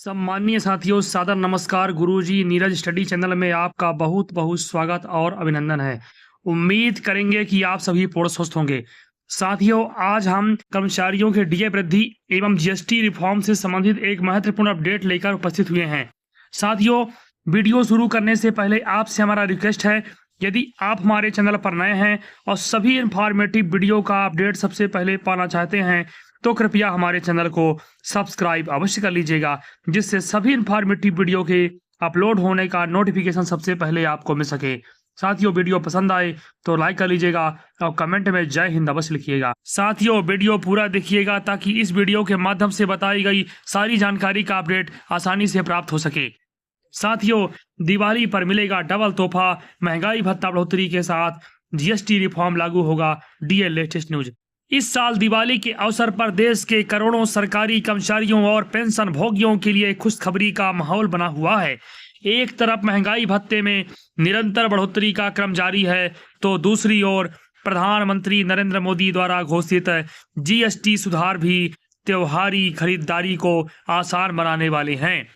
सम्मानीय साथियों, सादर नमस्कार। गुरुजी नीरज स्टडी चैनल में आपका बहुत बहुत स्वागत और अभिनंदन है। उम्मीद करेंगे कि आप सभी पूर्ण स्वस्थ होंगे। साथियों, आज हम कर्मचारियों के डीए वृद्धि एवं जीएसटी रिफॉर्म से संबंधित एक महत्वपूर्ण अपडेट लेकर उपस्थित हुए हैं। साथियों, वीडियो शुरू करने से पहले आपसे हमारा रिक्वेस्ट है, यदि आप हमारे चैनल पर नए हैं और सभी इंफॉर्मेटिव वीडियो का अपडेट सबसे पहले पाना चाहते हैं तो कृपया हमारे चैनल को सब्सक्राइब अवश्य कर लीजिएगा, जिससे सभी इंफॉर्मेटिव वीडियो के अपलोड होने का नोटिफिकेशन सबसे पहले आपको मिल सके। साथियों, वीडियो पसंद आए तो लाइक कर लीजिएगा और कमेंट में जय हिंद अवश्य लिखिएगा। साथियों, वीडियो पूरा देखिएगा ताकि इस वीडियो के माध्यम से बताई गई सारी जानकारी का अपडेट आसानी से प्राप्त हो सके। साथियों, दिवाली पर मिलेगा डबल तोहफा, महंगाई भत्ता बढ़ोतरी के साथ जीएसटी रिफॉर्म लागू होगा। DA latest news. इस साल दिवाली के अवसर पर देश के करोड़ों सरकारी कर्मचारियों और पेंशन भोगियों के लिए खुशखबरी का माहौल बना हुआ है। एक तरफ महंगाई भत्ते में निरंतर बढ़ोतरी का क्रम जारी है, तो दूसरी ओर प्रधानमंत्री नरेंद्र मोदी द्वारा घोषित जीएसटी सुधार भी त्योहारी खरीदारी को आसान बनाने वाले हैं।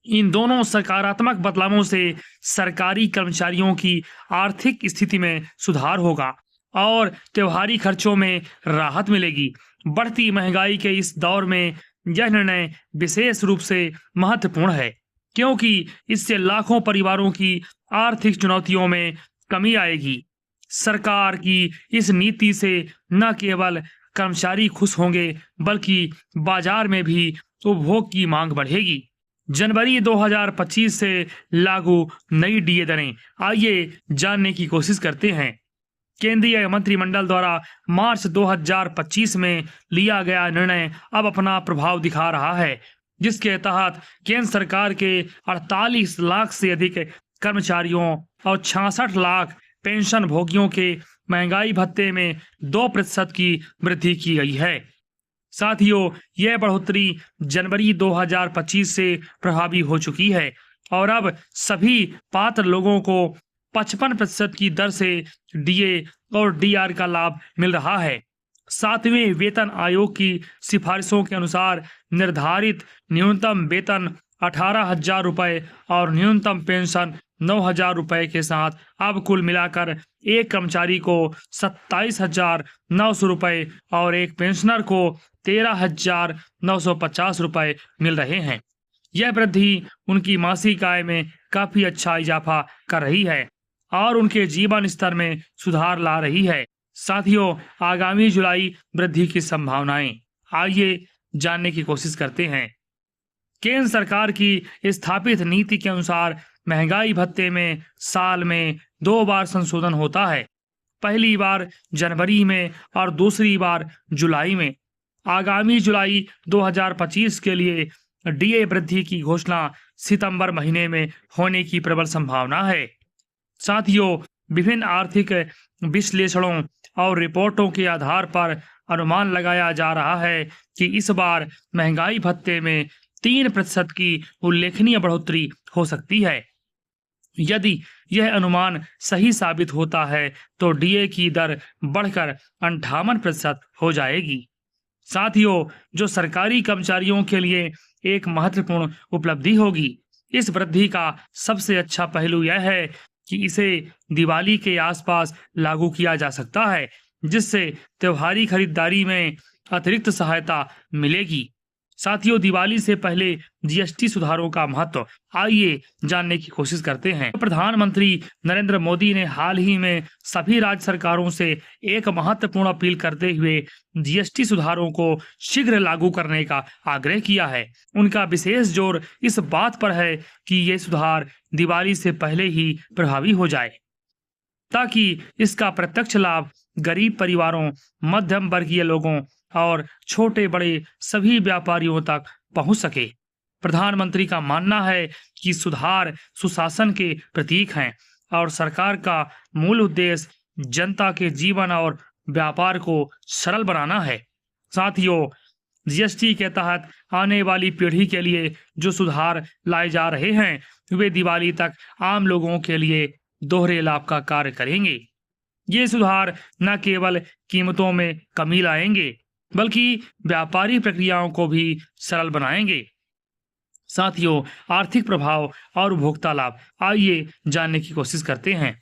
इन दोनों सकारात्मक बदलावों से सरकारी कर्मचारियों की आर्थिक स्थिति में सुधार होगा और त्योहारी खर्चों में राहत मिलेगी। बढ़ती महंगाई के इस दौर में यह निर्णय विशेष रूप से महत्वपूर्ण है, क्योंकि इससे लाखों परिवारों की आर्थिक चुनौतियों में कमी आएगी। सरकार की इस नीति से न केवल कर्मचारी खुश होंगे, बल्कि बाजार में भी उपभोग की मांग बढ़ेगी। जनवरी 2025 से लागू नई डीए दरें, आइए जानने की कोशिश करते हैं। केंद्रीय मंत्रिमंडल द्वारा मार्च 2025 में लिया गया निर्णय अब अपना प्रभाव दिखा रहा है, जिसके तहत केंद्र सरकार के 48 लाख से अधिक कर्मचारियों और 66 लाख पेंशन भोगियों के महंगाई भत्ते में 2% की वृद्धि की गई है। साथियों, यह बढ़ोतरी जनवरी 2025 से प्रभावी हो चुकी है और अब सभी पात्र लोगों को 55% की दर से डीए और डीआर का लाभ मिल रहा है। 7वें वेतन आयोग की सिफारिशों के अनुसार निर्धारित न्यूनतम वेतन 18,000 रुपये और न्यूनतम पेंशन 9,000 रुपये के साथ अब कुल मिलाकर एक कर्मचारी को 27,900 रुपये और एक पेंशनर को 13,950 रुपये मिल रहे हैं। यह वृद्धि उनकी मासिक आय में काफी अच्छा इजाफा कर रही है और उनके जीवन स्तर में सुधार ला रही है। साथियों, आगामी जुलाई वृद्धि की संभावनाएं, आइए जानने की कोशिश करते हैं। केंद्र सरकार की स्थापित नीति के अनुसार महंगाई भत्ते में साल में 2 बार संशोधन होता है, पहली बार जनवरी में और दूसरी बार जुलाई में। आगामी जुलाई 2025 के लिए डीए वृद्धि की घोषणा सितंबर महीने में होने की प्रबल संभावना है। साथियों, विभिन्न आर्थिक विश्लेषणों और रिपोर्टों के आधार पर अनुमान लगाया जा रहा है कि इस बार महंगाई भत्ते में 3% की उल्लेखनीय बढ़ोतरी हो सकती है। यदि यह अनुमान सही साबित होता है तो डीए की दर बढ़कर 58% हो जाएगी। साथियों, जो सरकारी कर्मचारियों के लिए एक महत्वपूर्ण उपलब्धि होगी। इस वृद्धि का सबसे अच्छा पहलू यह है कि इसे दिवाली के आसपास लागू किया जा सकता है, जिससे त्योहारी खरीदारी में अतिरिक्त सहायता मिलेगी। साथियों, दिवाली से पहले जीएसटी सुधारों का महत्व, आइए जानने की कोशिश करते हैं। प्रधानमंत्री नरेंद्र मोदी ने हाल ही में सभी राज्य सरकारों से एक महत्वपूर्ण अपील करते हुए जीएसटी सुधारों को शीघ्र लागू करने का आग्रह किया है। उनका विशेष जोर इस बात पर है कि ये सुधार दिवाली से पहले ही प्रभावी हो जाए, ताकि इसका प्रत्यक्ष लाभ गरीब परिवारों, मध्यम वर्गीय लोगों और छोटे बड़े सभी व्यापारियों तक पहुंच सके। प्रधानमंत्री का मानना है कि सुधार सुशासन के प्रतीक हैं और सरकार का मूल उद्देश्य जनता के जीवन और व्यापार को सरल बनाना है। साथियों, जीएसटी के तहत आने वाली पीढ़ी के लिए जो सुधार लाए जा रहे हैं, वे दिवाली तक आम लोगों के लिए दोहरे लाभ का कार्य करेंगे। ये सुधार न केवल कीमतों में कमी लाएंगे, बल्कि व्यापारी प्रक्रियाओं को भी सरल बनाएंगे। साथियों, आर्थिक प्रभाव और उपभोक्ता लाभ आइए जानने की कोशिश करते हैं।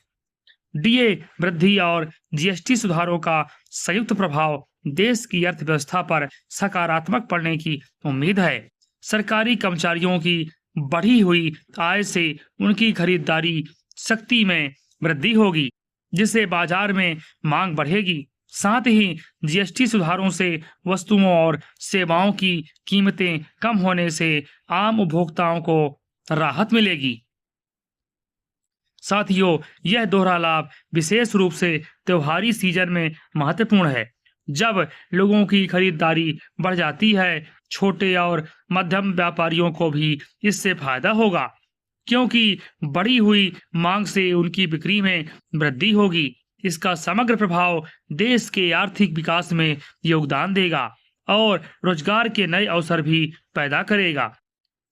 डीए वृद्धि और जीएसटी सुधारों का संयुक्त प्रभाव देश की अर्थव्यवस्था पर सकारात्मक पड़ने की उम्मीद है। सरकारी कर्मचारियों की बढ़ी हुई आय से उनकी खरीदारी शक्ति में वृद्धि होगी, जिससे बाजार में मांग बढ़ेगी। साथ ही जीएसटी सुधारों से वस्तुओं और सेवाओं की कीमतें कम होने से आम उपभोक्ताओं को राहत मिलेगी। साथियों, यह दोहरा लाभ विशेष रूप से त्योहारी सीजन में महत्वपूर्ण है। जब लोगों की खरीदारी बढ़ जाती है, छोटे और मध्यम व्यापारियों को भी इससे फायदा होगा, क्योंकि बढ़ी हुई मांग से उनकी बिक्री में वृद्धि होगी। इसका समग्र प्रभाव देश के आर्थिक विकास में योगदान देगा और रोजगार के नए अवसर भी पैदा करेगा।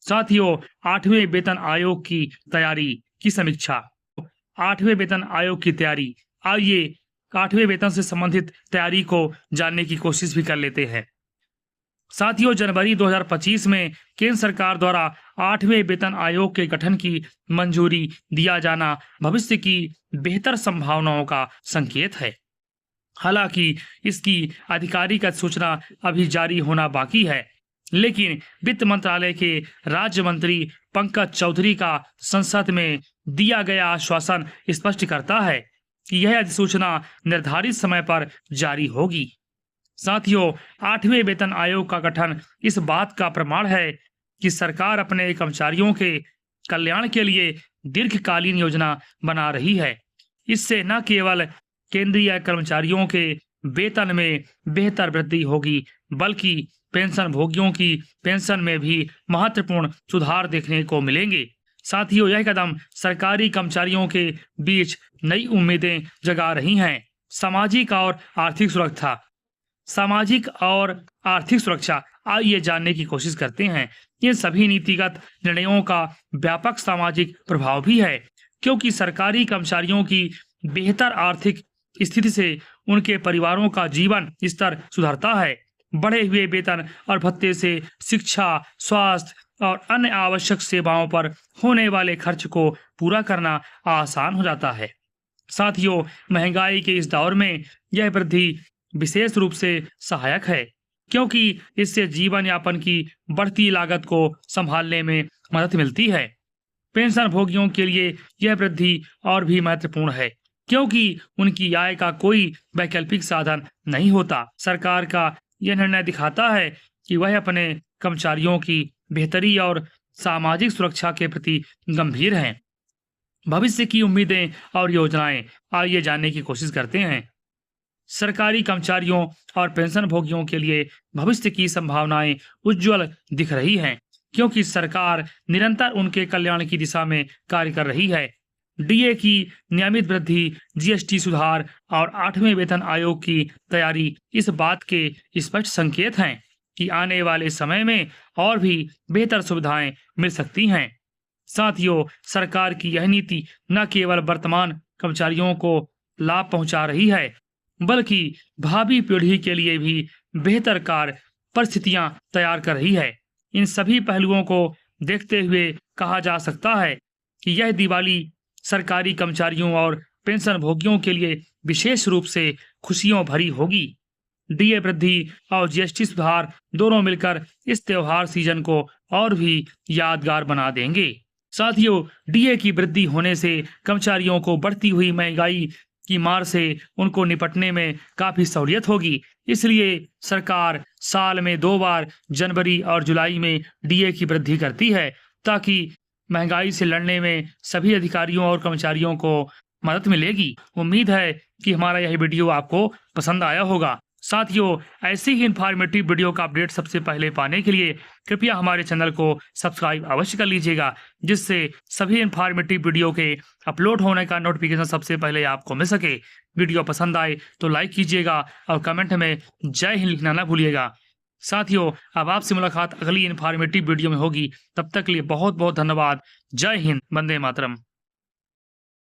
साथियों, 8वें वेतन आयोग की तैयारी की समीक्षा। 8वें वेतन आयोग की तैयारी, आइए 8वें वेतन से संबंधित तैयारी को जानने की कोशिश भी कर लेते हैं। साथियों, जनवरी 2025 में केंद्र सरकार द्वारा 8वें वेतन आयोग के गठन की मंजूरी दिया जाना भविष्य की बेहतर संभावनाओं का संकेत है। हालांकि इसकी आधिकारिक सूचना अभी जारी होना बाकी है, लेकिन वित्त मंत्रालय के राज्य मंत्री पंकज चौधरी का संसद में दिया गया आश्वासन स्पष्ट करता है कि यह अधिसूचना निर्धारित समय पर जारी होगी। साथियों, 8वें वेतन आयोग का गठन इस बात का प्रमाण है कि सरकार अपने कर्मचारियों के कल्याण के लिए दीर्घकालीन योजना बना रही है। इससे न केवल केंद्रीय कर्मचारियों के वेतन में बेहतर वृद्धि होगी, बल्कि पेंशन भोगियों की पेंशन में भी महत्वपूर्ण सुधार देखने को मिलेंगे। साथियों, यह कदम सरकारी कर्मचारियों के बीच नई उम्मीदें जगा रही हैं। सामाजिक और आर्थिक सुरक्षा आइए जानने की कोशिश करते हैं। इन सभी नीतिगत निर्णयों का व्यापक सामाजिक प्रभाव भी है, क्योंकि सरकारी कर्मचारियों की बेहतर आर्थिक स्थिति से उनके परिवारों का जीवन स्तर सुधरता है। बढ़े हुए वेतन और भत्ते से शिक्षा, स्वास्थ्य और अन्य आवश्यक सेवाओं पर होने वाले खर्च को पूरा करना आसान हो जाता है। साथियों, महंगाई के इस दौर में यह वृद्धि विशेष रूप से सहायक है, क्योंकि इससे जीवन यापन की बढ़ती लागत को संभालने में मदद मिलती है। पेंशन भोगियों के लिए यह वृद्धि और भी महत्वपूर्ण है, क्योंकि उनकी आय का कोई वैकल्पिक साधन नहीं होता। सरकार का यह निर्णय दिखाता है कि वह अपने कर्मचारियों की बेहतरी और सामाजिक सुरक्षा के प्रति गंभीर हैं। भविष्य की उम्मीदें और योजनाएं आइए जानने की कोशिश करते हैं। सरकारी कर्मचारियों और पेंशन भोगियों के लिए भविष्य की संभावनाएं उज्जवल दिख रही हैं, क्योंकि सरकार निरंतर उनके कल्याण की दिशा में कार्य कर रही है। डीए की नियमित वृद्धि, जीएसटी सुधार और 8वें वेतन आयोग की तैयारी इस बात के स्पष्ट संकेत हैं कि आने वाले समय में और भी बेहतर सुविधाएं मिल सकती हैं। साथियों, सरकार की यह नीति न केवल वर्तमान कर्मचारियों को लाभ पहुंचा रही है, बल्कि भावी पीढ़ी के लिए भी बेहतर कार्य परिस्थितियां तैयार कर रही है। इन सभी पहलुओं को देखते हुए कहा जा सकता है कि यह दिवाली सरकारी कर्मचारियों और पेंशन भोगियों के लिए विशेष रूप से खुशियों भरी होगी। डीए वृद्धि और जीएसटी सुधार दोनों मिलकर इस त्योहार सीजन को और भी यादगार बना देंगे। साथियों, डीए की वृद्धि होने से कर्मचारियों को बढ़ती हुई महंगाई की मार से उनको निपटने में काफी सहूलियत होगी। इसलिए सरकार साल में 2 बार जनवरी और जुलाई में डीए की वृद्धि करती है, ताकि महंगाई से लड़ने में सभी अधिकारियों और कर्मचारियों को मदद मिलेगी। उम्मीद है कि हमारा यह वीडियो आपको पसंद आया होगा। साथियों, ऐसे ही इंफॉर्मेटिव वीडियो का अपडेट सबसे पहले पाने के लिए कृपया हमारे चैनल को सब्सक्राइब अवश्य कर लीजिएगा, जिससे सभी इंफॉर्मेटिव वीडियो के अपलोड होने का नोटिफिकेशन सबसे पहले आपको मिल सके। वीडियो पसंद आए तो लाइक कीजिएगा और कमेंट में जय हिंद लिखना ना भूलिएगा। साथियों, अब आपसे मुलाकात अगली इंफॉर्मेटिव वीडियो में होगी। तब तक के लिए बहुत बहुत धन्यवाद। जय हिंद, वंदे मातरम।